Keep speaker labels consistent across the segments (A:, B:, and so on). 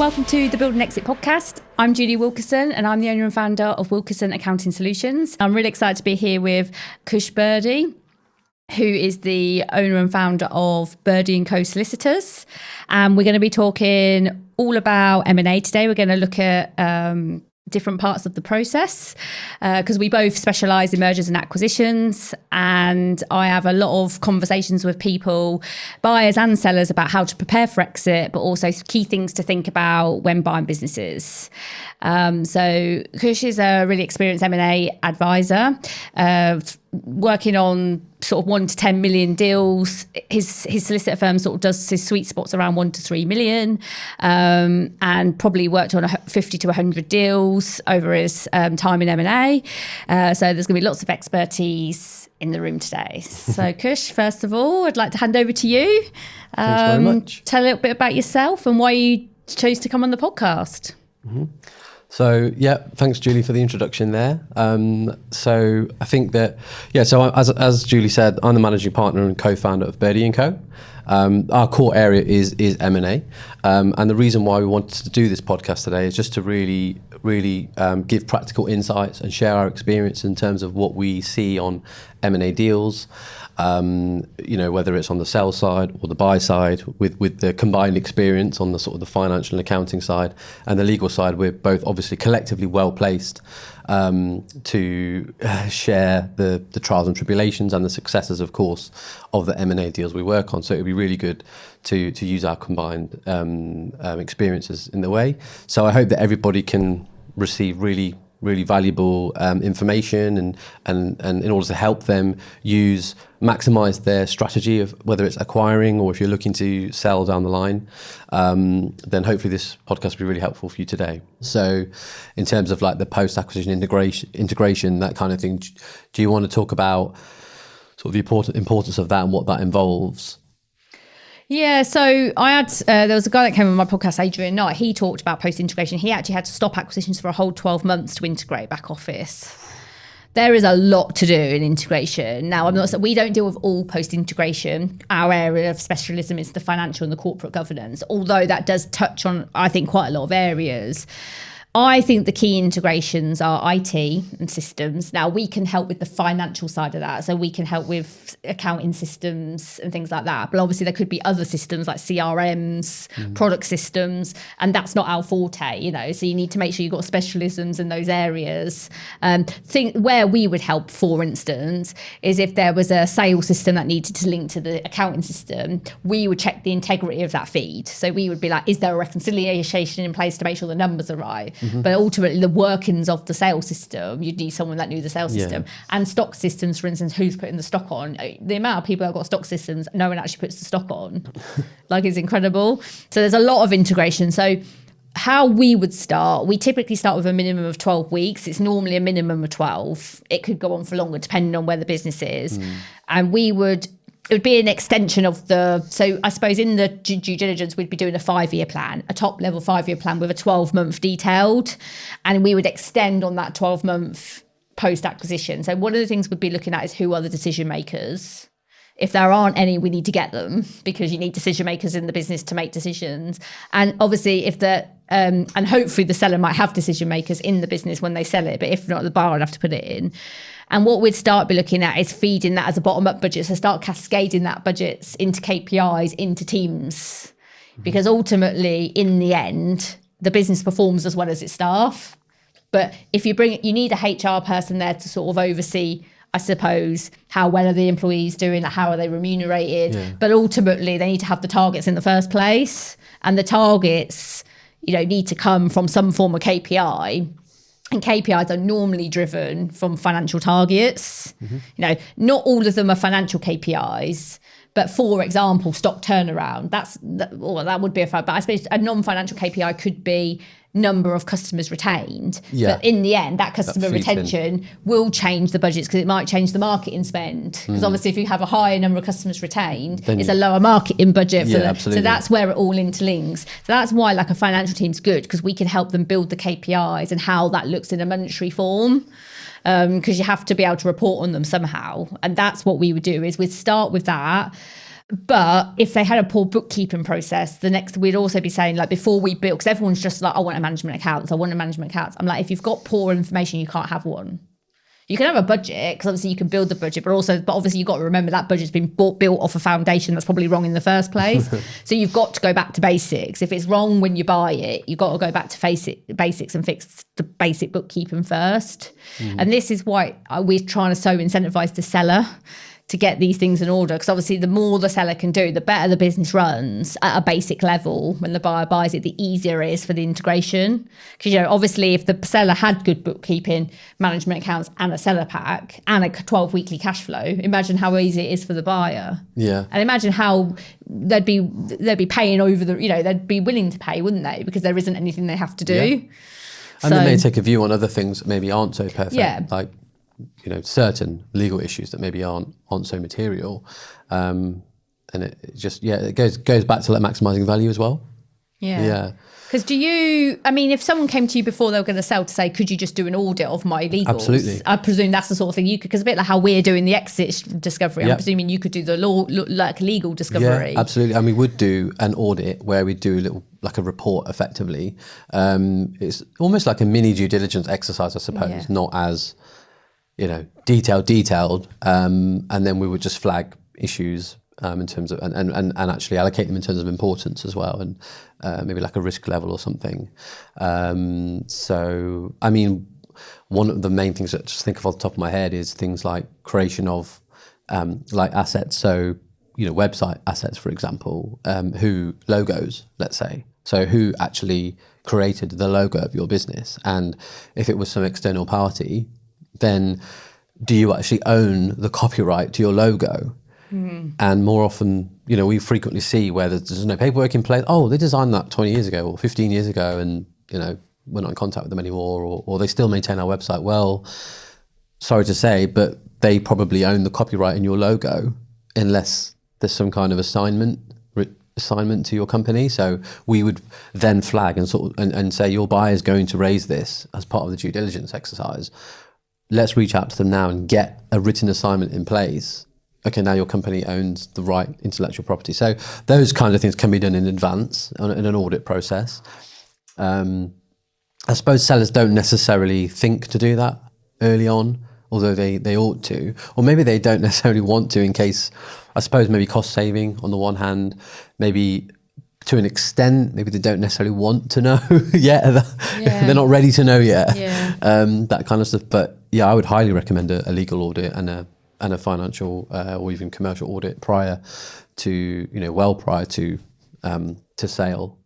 A: welcome to the Build and Exit podcast. I'm Julie Wilkinson and I'm the owner and founder of Wilkinson Accounting Solutions. I'm really excited to be here with Kush Birdi, who is the owner and founder of Birdi and Co Solicitors. And we're going to be talking all about M&A today. We're going to look at different parts of the process because we both specialise in mergers and acquisitions, and I have a lot of conversations with people, buyers and sellers, about how to prepare for exit, but also key things to think about when buying businesses. So Kush is a really experienced M&A advisor, working on sort of 1 to 10 million deals. His solicitor firm sort of does his sweet spots around 1 to 3 million, and probably worked on 50 to 100 deals over his time in M&A. So there's going to be lots of expertise in the room today. So Kush, first of all, I'd like to hand over to you.
B: Thanks very much.
A: Tell a little bit about yourself and why you chose to come on the podcast.
B: Mm-hmm. So thanks Julie for the introduction there. So I think that, so as Julie said, I'm the managing partner and co-founder of Birdi and Co. Our core area is M&A. And the reason why we wanted to do this podcast today is just to really give practical insights and share our experience in terms of what we see on M&A deals, whether it's on the sell side or the buy side, with the combined experience on the sort of the financial and accounting side and the legal side. We're both obviously collectively well placed to share the trials and tribulations and the successes, of course, of the M&A deals we work on. So it would be really good to use our combined experiences in the way. So I hope that everybody can receive really valuable information and in order to help them maximize their strategy of whether it's acquiring or if you're looking to sell down the line, then hopefully this podcast will be really helpful for you today. So in terms of like the post-acquisition integration, that kind of thing, do you want to talk about sort of the importance of that and what that involves?
A: Yeah, so I had, there was a guy that came on my podcast, Adrian Knight. He talked about post-integration. He actually had to stop acquisitions for a whole 12 months to integrate back office. There is a lot to do in integration. Now, we don't deal with all post-integration. Our area of specialism is the financial and the corporate governance, although that does touch on, I think, quite a lot of areas. I think the key integrations are IT and systems. Now, we can help with the financial side of that. So we can help with accounting systems and things like that. But obviously there could be other systems like CRMs, product systems, and that's not our forte, So you need to make sure you've got specialisms in those areas. Where we would help, for instance, is if there was a sales system that needed to link to the accounting system, we would check the integrity of that feed. So we would be like, is there a reconciliation in place to make sure the numbers are right? Mm-hmm. But ultimately, the workings of the sales system, you'd need someone that knew the sales system. And stock systems, for instance, who's putting the stock on. The amount of people that have got stock systems, no one actually puts the stock on. It's incredible. So there's a lot of integration. So how we would start, we typically start with a minimum of 12 weeks. It's normally a minimum of 12. It could go on for longer, depending on where the business is. And it would be an extension of so I suppose in the due diligence, we'd be doing a 5-year plan, a top level 5-year plan with a 12-month detailed, and we would extend on that 12-month post-acquisition. So one of the things we'd be looking at is who are the decision makers. If there aren't any, we need to get them, because you need decision makers in the business to make decisions. And obviously and hopefully the seller might have decision makers in the business when they sell it, but if not, the buyer would have to put it in. And what we'd start by looking at is feeding that as a bottom-up budget. So start cascading that budgets into KPIs, into teams. Because ultimately, in the end, the business performs as well as its staff. But if you you need a HR person there to sort of oversee, I suppose, how well are the employees doing, how are they remunerated? Yeah. But ultimately, they need to have the targets in the first place. And the targets, need to come from some form of KPI. And KPIs are normally driven from financial targets. Mm-hmm. Not all of them are financial KPIs, but for example, stock turnaround, that would be a fact. But I suppose a non-financial KPI could be number of customers retained. Yeah. But in the end, that customer retention will change the budgets, because it might change the marketing spend. Because obviously if you have a higher number of customers retained, then it's a lower marketing budget for them. Absolutely. So that's where it all interlinks. So that's why a financial team's good, because we can help them build the KPIs and how that looks in a monetary form. Because you have to be able to report on them somehow. And that's what we would do, is we'd start with that. But if they had a poor bookkeeping process, the next we'd also be saying, like, before we build, because everyone's just like, I want a management accounts. I'm like, if you've got poor information, you can't have one. You can have a budget, because obviously you can build the budget, but obviously you've got to remember that budget's been built off a foundation that's probably wrong in the first place. So you've got to go back to basics. If it's wrong when you buy it, you've got to go back to basics and fix the basic bookkeeping first. And this is why we're trying to so incentivize the seller to get these things in order, because obviously the more the seller can do, the better the business runs at a basic level. When the buyer buys it, the easier it is for the integration, because obviously if the seller had good bookkeeping, management accounts and a seller pack and a 12 weekly cash flow, imagine how easy it is for the buyer. And imagine how they'd be paying over they'd be willing to pay, wouldn't they, because there isn't anything they have to do.
B: And they may take a view on other things that maybe aren't so perfect, like certain legal issues that maybe aren't so material, and it just it goes back to like maximizing value as well. Because if someone came to you before they were going to sell to say, could you just do an audit of my legals? Absolutely.
A: I presume that's the sort of thing you could, because a bit like how we're doing the exit discovery, I'm presuming you could do the legal discovery.
B: Absolutely. And we would do an audit where we do a little, like a report effectively. It's almost like a mini due diligence exercise, I suppose, not as detailed, and then we would just flag issues in terms of and actually allocate them in terms of importance as well, and maybe like a risk level or something. So I mean, one of the main things that I just think of off the top of my head is things like creation of like assets. So website assets, for example, who logos, let's say. So who actually created the logo of your business, and if it was some external party, then do you actually own the copyright to your logo? And more often, we frequently see where there's no paperwork in place. Oh, they designed that 20 years ago or 15 years ago, and we're not in contact with them anymore, or they still maintain our website. Well, sorry to say, but they probably own the copyright in your logo, unless there's some kind of assignment to your company. So we would then flag and say your buyer is going to raise this as part of the due diligence exercise. Let's reach out to them now and get a written assignment in place. Okay, now your company owns the right intellectual property. So those kind of things can be done in advance in an audit process. I suppose sellers don't necessarily think to do that early on, although they ought to, or maybe they don't necessarily want to, in case, I suppose, maybe cost saving on the one hand, maybe to an extent, maybe they don't necessarily want to know yet. They're not ready to know yet. That kind of stuff. But I would highly recommend a legal audit and a financial or even commercial audit prior to sale.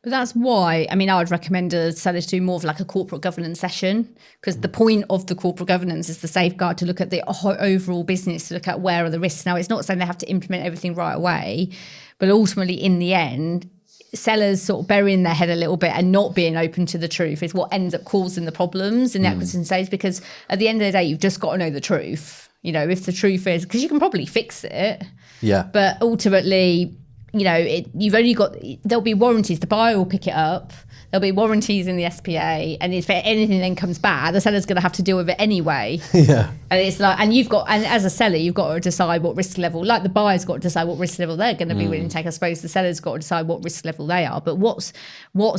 A: But that's why, I would recommend a seller to do more of like a corporate governance session, because the point of the corporate governance is the safeguard, to look at the overall business, to look at where are the risks. Now, it's not saying they have to implement everything right away, but ultimately in the end, sellers sort of burying their head a little bit and not being open to the truth is what ends up causing the problems in the acquisition stage, because at the end of the day, you've just got to know the truth. If the truth is, because you can probably fix it. But ultimately, you've only got, there'll be warranties. The buyer will pick it up. There'll be warranties in the SPA, and if anything then comes bad, the seller's going to have to deal with it anyway. And it's like, and as a seller, you've got to decide what risk level. Like the buyer's got to decide what risk level they're going to be willing to take. I suppose the seller's got to decide what risk level they are. But what's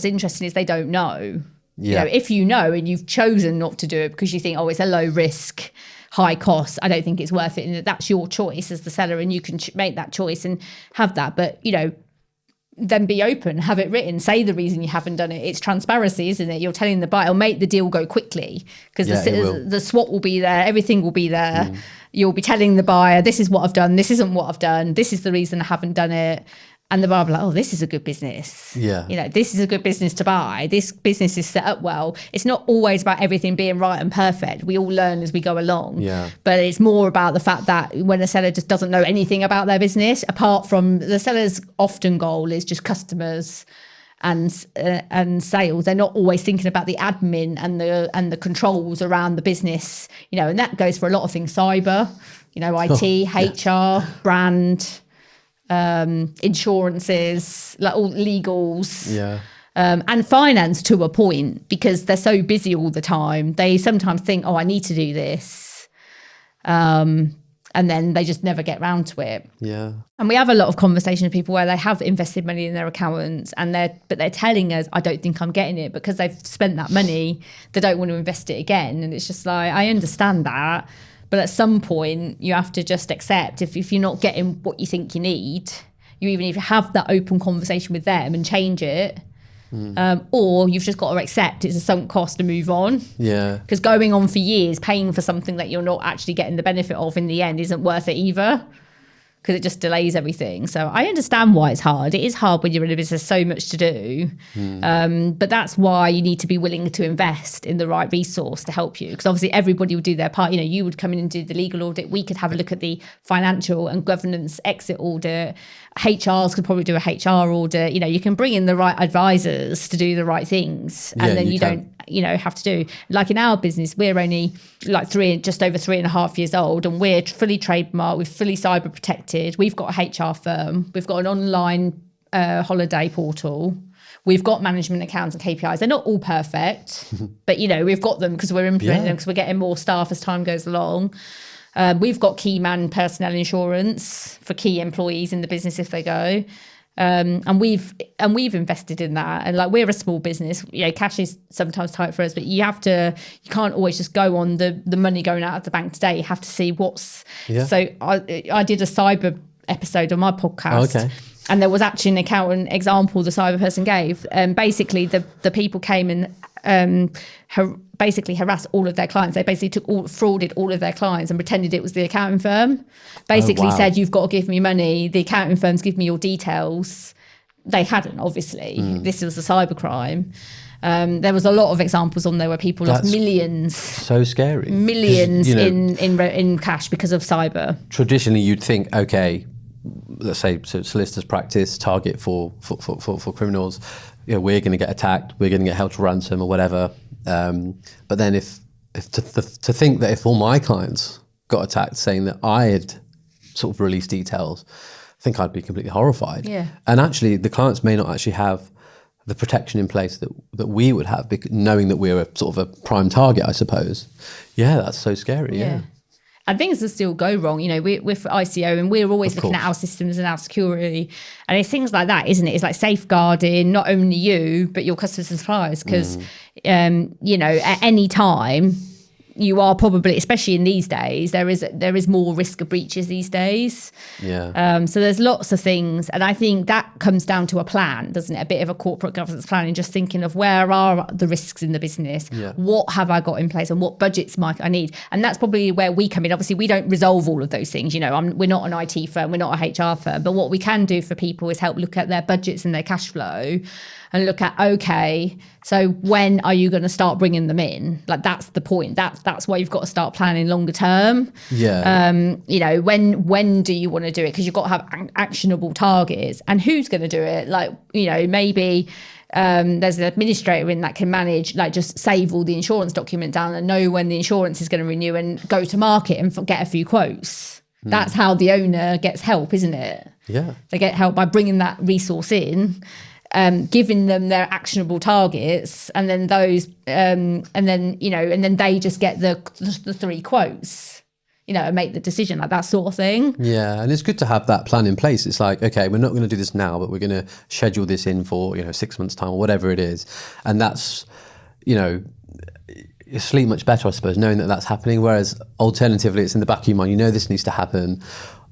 A: interesting is they don't know. If you know and you've chosen not to do it because you think, oh, it's a low risk, high cost, I don't think it's worth it, and that's your choice as the seller, and you can make that choice and have that. But then be open, have it written, say the reason you haven't done it. It's transparency, isn't it? You're telling the buyer, it'll make the deal go quickly, because the SWOT will be there, everything will be there. You'll be telling the buyer, this is what I've done, this isn't what I've done, this is the reason I haven't done it. And the buyer will be like, oh, this is a good business. This is a good business to buy. This business is set up well. It's not always about everything being right and perfect. We all learn as we go along. But it's more about the fact that when a seller just doesn't know anything about their business, apart from the seller's often goal is just customers and sales. They're not always thinking about the admin and the controls around the business. And that goes for a lot of things: cyber, IT, HR, brand, insurances, like all legals, and finance to a point, because they're so busy all the time. They sometimes think, oh, I need to do this. and then they just never get round to it.
B: Yeah.
A: And we have a lot of conversation with people where they have invested money in their accountants but they're telling us, I don't think I'm getting it, because they've spent that money, they don't want to invest it again. And it's just like, I understand that, but at some point you have to just accept if you're not getting what you think you need, you even if you have that open conversation with them and change it, or you've just got to accept it's a sunk cost and move on.
B: Yeah.
A: Because going on for years, paying for something that you're not actually getting the benefit of in the end isn't worth it either, because it just delays everything. So I understand why it's hard. It is hard when you're in a business, so much to do. But that's why you need to be willing to invest in the right resource to help you. Because obviously everybody would do their part. You know, you would come in and do the legal audit. We could have a look at the financial and governance exit audit. HRs could probably do a HR audit. You know, you can bring in the right advisors to do the right things. And then you don't, have to do, like in our business, we're only like just over 3.5 years old, and we're fully trademarked, we're fully cyber protected. We've got a HR firm. We've got an online holiday portal. We've got management accounts and KPIs. They're not all perfect, but we've got them because we're implementing them, because we're getting more staff as time goes along. We've got key man personnel insurance for key employees in the business if they go. And we've invested in that. And like, we're a small business, cash is sometimes tight for us, but you can't always just go on the money going out of the bank today. You have to see so I did a cyber episode on my podcast.
B: Okay.
A: And there was actually an accountant example the cyber person gave. Basically, the people came and basically harassed all of their clients. They basically frauded all of their clients and pretended it was the accounting firm. Basically said, you've got to give me money. The accounting firms give me your details. They hadn't, obviously. This was a cybercrime. There was a lot of examples on there where people lost millions.
B: So scary.
A: Millions in cash because of cyber.
B: Traditionally, you'd think, okay, let's say solicitors practice, target for criminals, we're going to get attacked, we're going to get held to ransom or whatever. But then if to think that if all my clients got attacked saying that I had sort of released details, I think I'd be completely horrified.
A: Yeah.
B: And actually the clients may not actually have the protection in place that we would have, knowing that we're a sort of a prime target, I suppose. Yeah, that's so scary. Yeah.
A: And things that still go wrong, we're for ICO, and we're always looking at our systems and our security. And it's things like that, isn't it? It's like safeguarding not only you, but your customers and suppliers. Because, at any time, you are probably, especially in these days, there is more risk of breaches these days.
B: Yeah.
A: So there's lots of things. And I think that comes down to a plan, doesn't it? A bit of a corporate governance plan, and just thinking of where are the risks in the business?
B: Yeah.
A: What have I got in place, and what budgets might I need? And that's probably where we come in. Obviously, we don't resolve all of those things. We're not an IT firm, we're not a HR firm. But what we can do for people is help look at their budgets and their cash flow, and look at, okay, so when are you going to start bringing them in? Like, that's the point. That's why you've got to start planning longer term.
B: Yeah.
A: When do you want to do it? Because you've got to have actionable targets. And who's going to do it? Like, maybe there's an administrator in that can manage, like, just save all the insurance document down and know when the insurance is going to renew and go to market and get a few quotes. That's how the owner gets help, isn't it?
B: Yeah.
A: They get help by bringing that resource in. Giving them their actionable targets, and then and then they just get the 3 quotes, and make the decision, like that sort of thing.
B: Yeah, and it's good to have that plan in place. It's like, okay, we're not going to do this now, but we're going to schedule this in for 6 months time or whatever it is, and that's you sleep much better, I suppose, knowing that that's happening. Whereas alternatively, it's in the back of your mind, this needs to happen.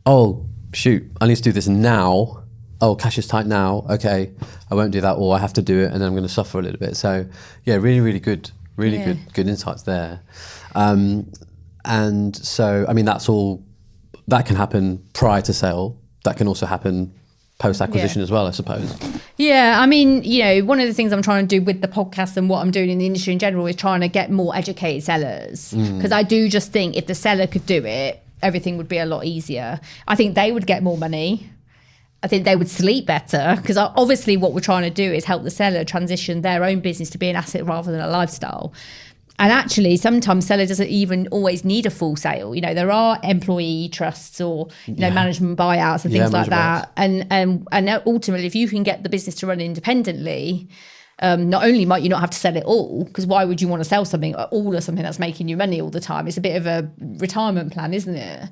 B: Oh shoot, I need to do this now. Oh, cash is tight now. Okay, I won't do that, or I have to do it, and then I'm going to suffer a little bit. So, yeah, really, really good, good insights there. And so, I mean, that can happen prior to sale. That can also happen post-acquisition as well, I suppose.
A: Yeah, I mean, one of the things I'm trying to do with the podcast and what I'm doing in the industry in general is trying to get more educated sellers. Because I do just think if the seller could do it, everything would be a lot easier. I think they would get more money. I think they would sleep better, because obviously what we're trying to do is help the seller transition their own business to be an asset rather than a lifestyle. And actually, sometimes seller doesn't even always need a full sale. There are employee trusts or management buyouts and things like that. And ultimately, if you can get the business to run independently, Not only might you not have to sell it all, because why would you want to sell all of something that's making you money all the time? It's a bit of a retirement plan, isn't it?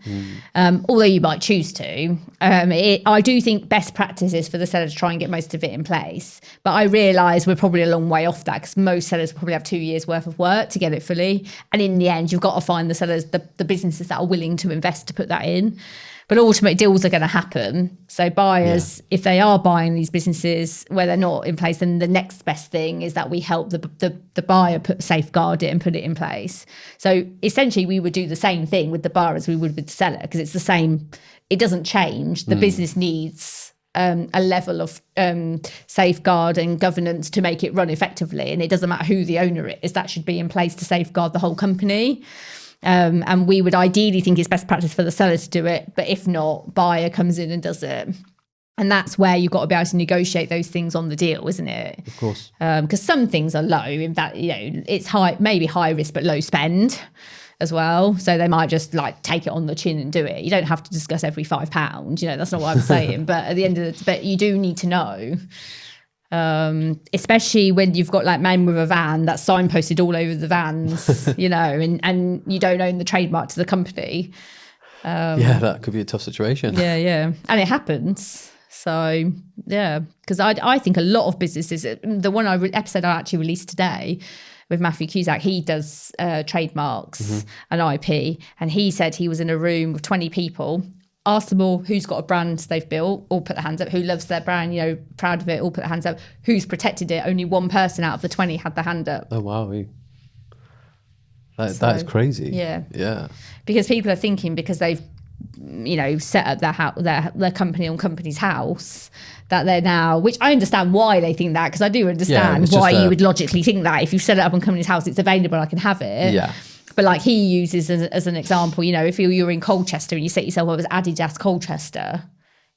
A: Although you might choose to. I do think best practice is for the seller to try and get most of it in place. But I realise we're probably a long way off that, because most sellers probably have 2 years worth of work to get it fully. And in the end, you've got to find the sellers, the businesses that are willing to invest to put that in. But ultimate deals are going to happen. So buyers, if they are buying these businesses where they're not in place, then the next best thing is that we help the buyer safeguard it and put it in place. So essentially, we would do the same thing with the buyer as we would with the seller, because it's the same. It doesn't change. The business needs a level of safeguard and governance to make it run effectively. And it doesn't matter who the owner is. That should be in place to safeguard the whole company. And we would ideally think it's best practice for the seller to do it, but if not, buyer comes in and does it. And that's where you've got to be able to negotiate those things on the deal, isn't it?
B: Of course.
A: Because some things are low, in fact, it's maybe high risk but low spend as well. So they might just take it on the chin and do it. You don't have to discuss every £5. That's not what I'm saying. But at the end of but you do need to know. Especially when you've got man with a van that's signposted all over the vans, and you don't own the trademark to the company.
B: That could be a tough situation.
A: Yeah. And it happens. So, because I think a lot of businesses, the episode I actually released today with Matthew Cusack, he does trademarks and IP. And he said he was in a room with 20 people. Ask them all who's got a brand they've built, all put their hands up. Who loves their brand, proud of it, all put their hands up. Who's protected it? Only one person out of the 20 had their hand up.
B: Oh, wow. That is crazy. Yeah.
A: Because people are thinking because they've, set up their company on company's house, that they're now, which I understand why they think that, because I do understand why you would logically think that. If you set it up on company's house, it's available, I can have it.
B: Yeah.
A: But he uses as an example, if you're in Colchester and you set yourself up as Adidas Colchester,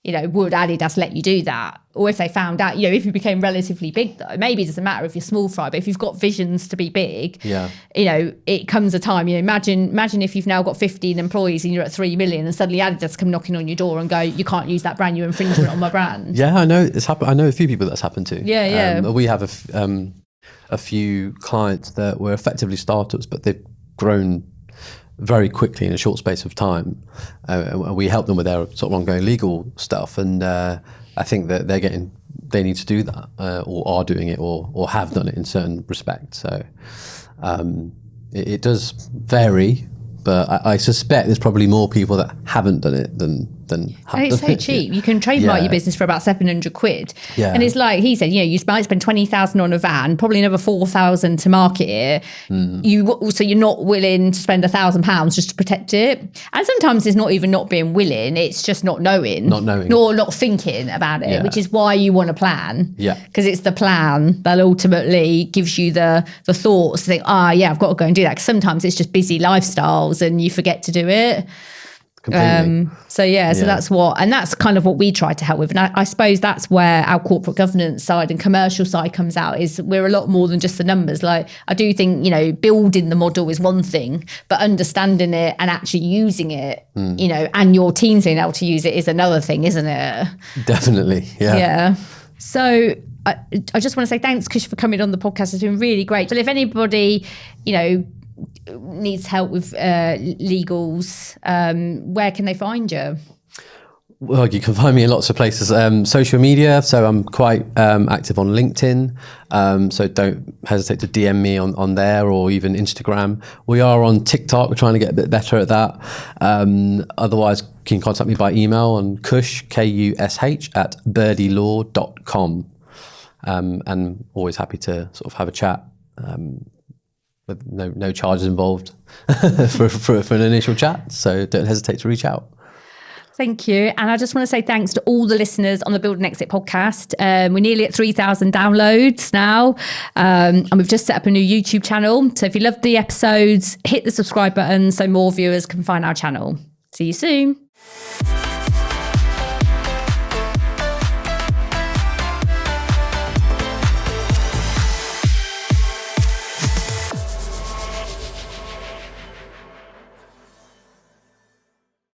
A: would Adidas let you do that? Or if they found out, if you became relatively big, though, maybe it doesn't matter if you're small fry, but if you've got visions to be big, it comes a time, imagine if you've now got 15 employees and you're at 3 million and suddenly Adidas come knocking on your door and go, you can't use that brand, you're infringement on my brand.
B: Yeah, I know it's happened. I know a few people that's happened to.
A: Yeah.
B: We have a few clients that were effectively startups, but they've grown very quickly in a short space of time. We help them with their sort of ongoing legal stuff, and I think that they need to do that, or are doing it, or have done it in certain respects. So it does vary, but I suspect there's probably more people that haven't done it than have.
A: And it's so cheap. You can trademark your business for about 700 quid. Yeah. And it's like he said, you might spend 20,000 on a van, probably another 4,000 to market it. So you're not willing to spend £1,000 just to protect it. And sometimes it's not even not being willing, it's just not knowing. Nor not thinking about it, which is why you want a plan. Yeah. Because it's the plan that ultimately gives you the thoughts to think, I've got to go and do that. Because sometimes it's just busy lifestyles and you forget to do it. So that's kind of what we try to help with. And I suppose that's where our corporate governance side and commercial side comes out, is we're a lot more than just the numbers. I do think, building the model is one thing, but understanding it and actually using it, and your teams being able to use it is another thing, isn't it?
B: Definitely. Yeah.
A: So I just want to say thanks, Kush, for coming on the podcast. It's been really great. But if anybody, needs help with legals, where can they find you?
B: Well, you can find me in lots of places. Social media, so I'm quite active on LinkedIn, so don't hesitate to DM me on there, or even Instagram. We are on TikTok. We're trying to get a bit better at that. Otherwise, you can contact me by email on Kush, KUSH, @birdielaw.com. And always happy to sort of have a chat. With no charges involved for an initial chat. So don't hesitate to reach out.
A: Thank you. And I just want to say thanks to all the listeners on the Build and Exit podcast. We're nearly at 3,000 downloads now. And we've just set up a new YouTube channel. So if you loved the episodes, hit the subscribe button so more viewers can find our channel. See you soon.